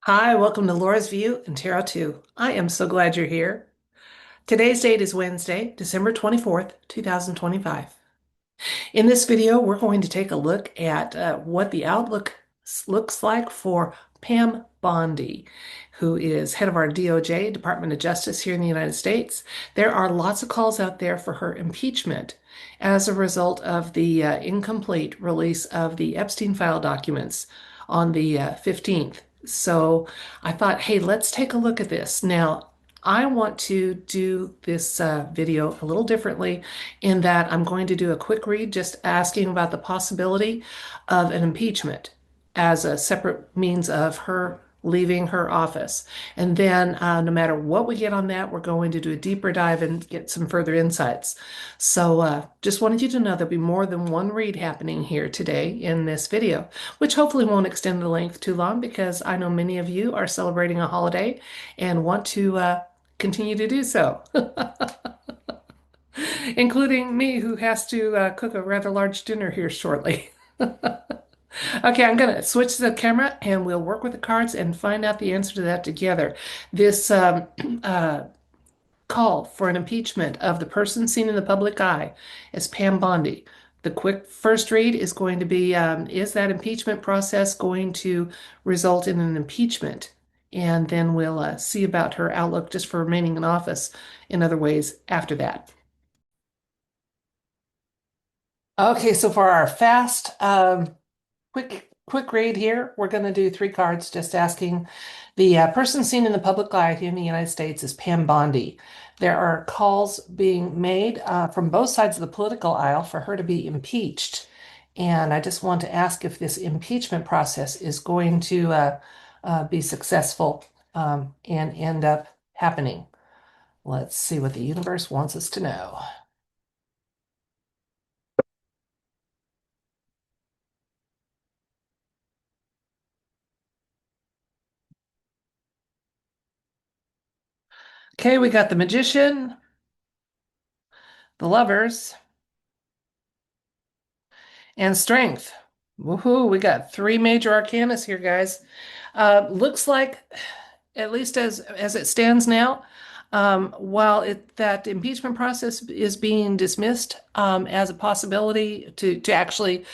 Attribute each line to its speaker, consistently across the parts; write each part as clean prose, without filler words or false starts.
Speaker 1: Hi, welcome to Laura's View and Tarot 2. I am so glad you're here. Today's date is Wednesday, December 24th, 2025. In this video, we're going to take a look at what the outlook looks like for Pam Bondi, who is head of our DOJ, Department of Justice here in the United States. There are lots of calls out there for her impeachment as a result of the incomplete release of the Epstein file documents on the 15th. So I thought, hey, let's take a look at this. Now, I want to do this video a little differently in that I'm going to do a quick read just asking about the possibility of an impeachment as a separate means of her leaving her office. And then, no matter what we get on that, we're going to do a deeper dive and get some further insights. So, just wanted you to know there'll be more than one read happening here today in this video, which hopefully won't extend the length too long because I know many of you are celebrating a holiday and want to continue to do so. Including me, who has to cook a rather large dinner here shortly. Okay, I'm gonna switch the camera and we'll work with the cards and find out the answer to that together. This uh, call for an impeachment of the person seen in the public eye is Pam Bondi. The quick first read is going to be, is that impeachment process going to result in an impeachment? And then we'll see about her outlook just for remaining in office in other ways after that. Okay, so for our fast, quick read here, we're going to do three cards just asking the person seen in the public eye here in the United States is Pam Bondi. There are calls being made from both sides of the political aisle for her to be impeached. And I just want to ask if this impeachment process is going to be successful and end up happening. Let's see what the universe wants us to know. Okay, we got the Magician, the Lovers, and Strength. Woohoo, we got three major arcanas here, guys. Looks like, at least as it stands now, while that impeachment process is being dismissed as a possibility to actually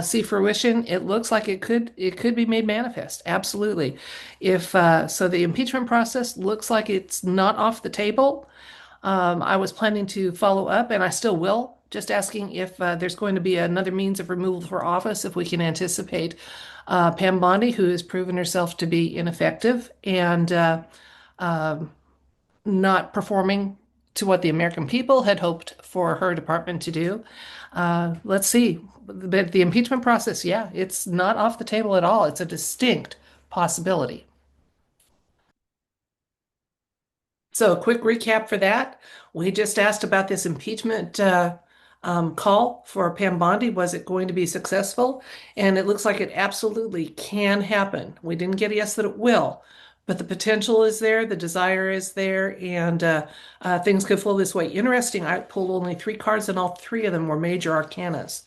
Speaker 1: see fruition, it looks like it could be made manifest. Absolutely. If so, the impeachment process looks like it's not off the table. I was planning to follow up, and I still will, just asking if there's going to be another means of removal for office, if we can anticipate Pam Bondi, who has proven herself to be ineffective and not performing to what the American people had hoped for her department to do. Let's see. But the impeachment process, yeah, it's not off the table at all. It's a distinct possibility. So, a quick recap for that. We just asked about this impeachment call for Pam Bondi. Was it going to be successful? And it looks like it absolutely can happen. We didn't get a yes that it will, but the potential is there, the desire is there, and things could flow this way. Interesting, I pulled only three cards, and all three of them were major arcanas.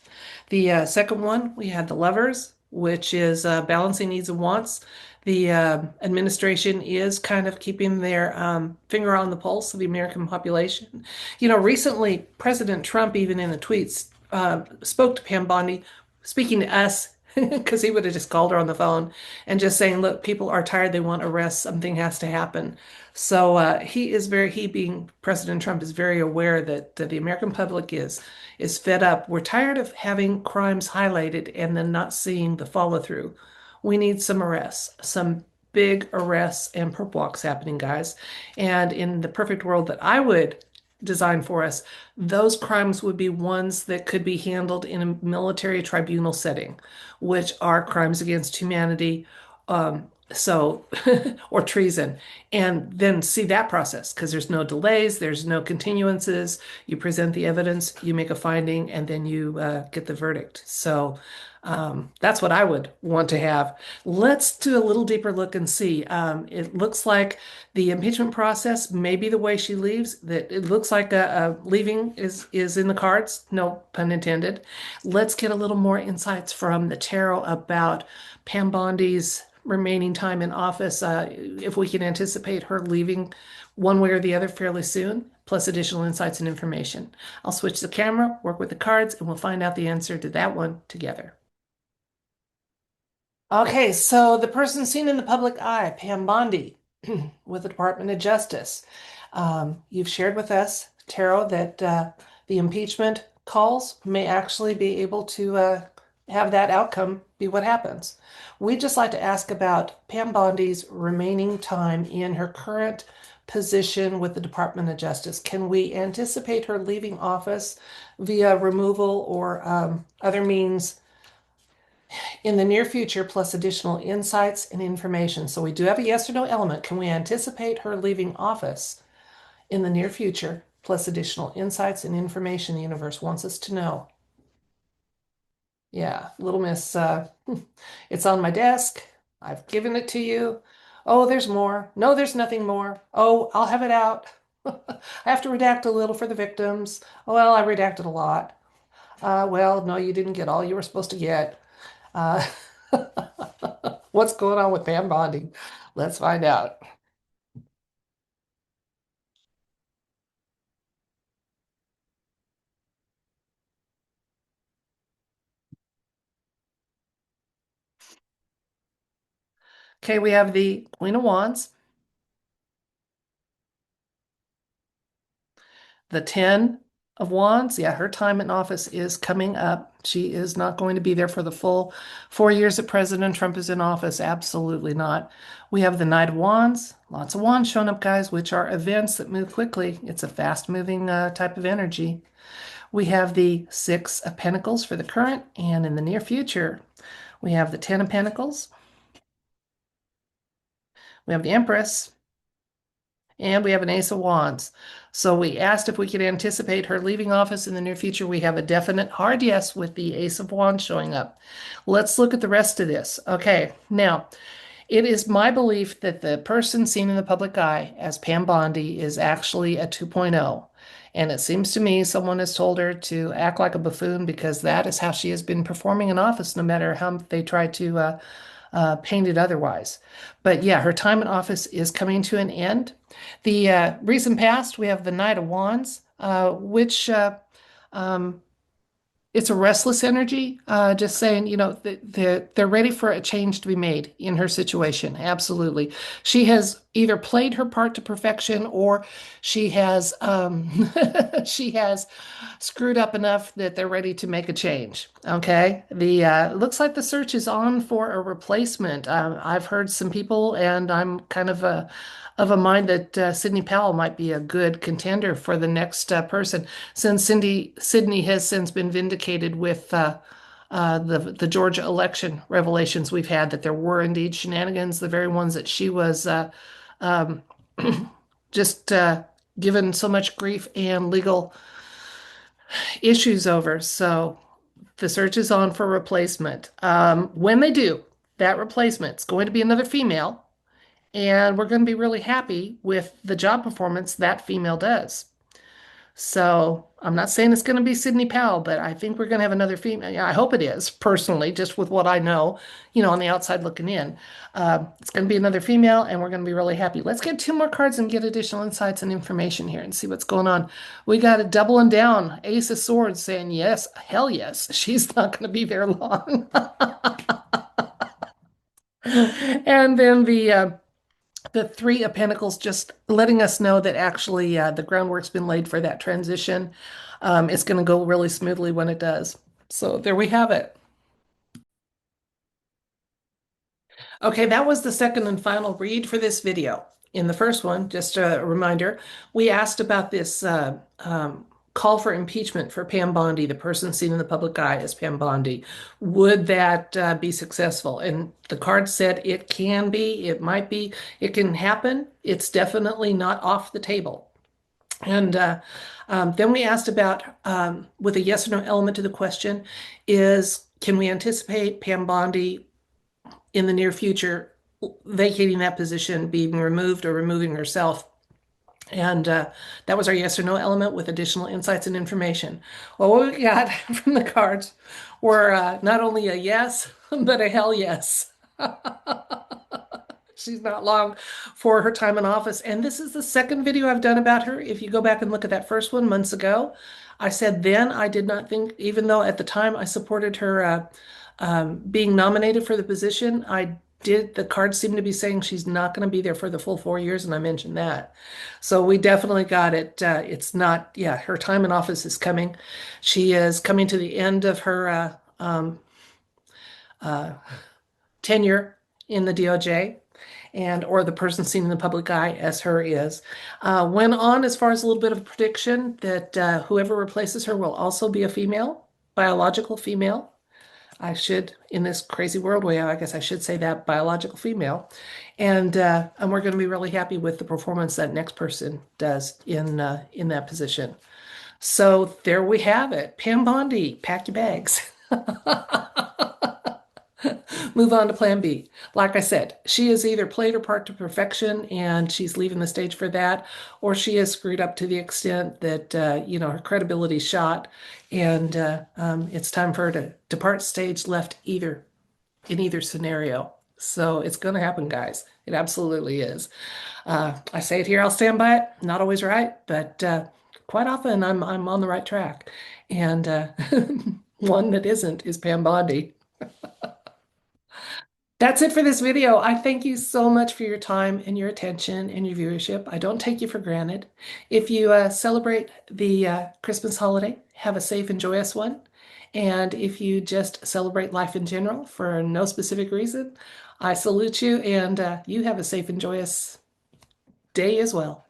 Speaker 1: The second one, we had the Lovers, which is balancing needs and wants. The administration is kind of keeping their finger on the pulse of the American population. You know, recently, President Trump, even in the tweets, spoke to Pam Bondi, speaking to us, because he would have just called her on the phone and just saying, look, people are tired. They want arrests. Something has to happen. So he being President Trump is very aware that the American public is fed up. We're tired of having crimes highlighted and then not seeing the follow through. We need some arrests, some big arrests and perp walks happening, guys. And in the perfect world that I would design for us, those crimes would be ones that could be handled in a military tribunal setting, which are crimes against humanity, so or treason, and then see that process because there's no delays, there's no continuances. You present the evidence, you make a finding, and then you get the verdict. So that's what I would want to have. Let's do a little deeper look and see. It looks like the impeachment process may be the way she leaves. That it looks like a leaving is in the cards. No pun intended. Let's get a little more insights from the tarot about Pam Bondi's remaining time in office, if we can anticipate her leaving one way or the other fairly soon, plus additional insights and information. I'll switch the camera, work with the cards, and we'll find out the answer to that one together. Okay, so the person seen in the public eye, Pam Bondi, with the Department of Justice. You've shared with us, Taro, that the impeachment calls may actually be able to have that outcome be what happens. We'd just like to ask about Pam Bondi's remaining time in her current position with the Department of Justice. Can we anticipate her leaving office via removal or other means in the near future, plus additional insights and information? So we do have a yes or no element. Can we anticipate her leaving office in the near future, plus additional insights and information the universe wants us to know? Yeah, little miss, it's on my desk. I've given it to you. Oh, there's more. No, there's nothing more. Oh, I'll have it out. I have to redact a little for the victims. Oh, well, I redacted a lot. Well, no, you didn't get all you were supposed to get. Uh, what's going on with Pam Bondi? Let's find out. Okay, we have the Queen of Wands, the Ten of Wands. Yeah, her time in office is coming up. She is not going to be there for the full 4 years that President Trump is in office. Absolutely not. We have the Knight of Wands. Lots of wands showing up, guys, which are events that move quickly. It's a fast-moving type of energy. We have the Six of Pentacles for the current and in the near future. We have the Ten of Pentacles. We have the Empress. And we have an Ace of Wands. So we asked if we could anticipate her leaving office in the near future. We have a definite hard yes with the Ace of Wands showing up. Let's look at the rest of this. Okay, now it is my belief that the person seen in the public eye as Pam Bondi is actually a 2.0. And it seems to me someone has told her to act like a buffoon because that is how she has been performing in office, no matter how they try to paint it otherwise. But yeah, her time in office is coming to an end. The recent past, we have the Knight of Wands, which um, it's a restless energy. Just saying, they're ready for a change to be made in her situation. Absolutely. She has either played her part to perfection or she has she has screwed up enough that they're ready to make a change. Okay. The looks like the search is on for a replacement. I've heard some people, and I'm kind of a mind that Sidney Powell might be a good contender for the next person, since Sydney has since been vindicated with the Georgia election revelations we've had that there were indeed shenanigans, the very ones that she was um, just given so much grief and legal issues over. So the search is on for replacement. When they do, that replacement's going to be another female, and we're going to be really happy with the job performance that female does. So I'm not saying it's going to be Sidney Powell, but I think we're going to have another female. Yeah, I hope it is, personally, just with what I know, on the outside looking in. It's going to be another female, and we're going to be really happy. Let's get two more cards and get additional insights and information here and see what's going on. We got a doubling down, Ace of Swords saying yes, hell yes. She's not going to be there long. And then the Three of Pentacles just letting us know that actually the groundwork's been laid for that transition. It's going to go really smoothly when it does. So there we have it. Okay, that was the second and final read for this video. In the first one, just a reminder, we asked about this call for impeachment for Pam Bondi, the person seen in the public eye as Pam Bondi. Would that be successful? And the card said it can be, it might be, it can happen. It's definitely not off the table. And then we asked about, with a yes or no element to the question, is can we anticipate Pam Bondi in the near future vacating that position, being removed or removing herself? And that was our yes or no element with additional insights and information. Well, what we got from the cards were not only a yes, but a hell yes. She's not long for her time in office. And this is the second video I've done about her. If you go back and look at that first one months ago, I said then I did not think, even though at the time I supported her being nominated for the position, the cards seem to be saying she's not going to be there for the full 4 years, and I mentioned that. So we definitely got it. It's not, yeah, her time in office is coming. She is coming to the end of her uh, tenure in the DOJ, and or the person seen in the public eye as her is. Went on as far as a little bit of a prediction that whoever replaces her will also be a female, biological female. I should, in this crazy world way, I guess I should say that biological female, and we're going to be really happy with the performance that next person does in that position. So there we have it. Pam Bondi, pack your bags. Move on to plan B. Like I said, she has either played her part to perfection and she's leaving the stage for that, or she has screwed up to the extent that, her credibility's shot and it's time for her to depart stage left in either scenario. So it's going to happen, guys. It absolutely is. I say it here, I'll stand by it. Not always right, but quite often I'm on the right track. And one that isn't is Pam Bondi. That's it for this video. I thank you so much for your time and your attention and your viewership. I don't take you for granted. If you celebrate the Christmas holiday, have a safe and joyous one. And if you just celebrate life in general for no specific reason, I salute you and you have a safe and joyous day as well.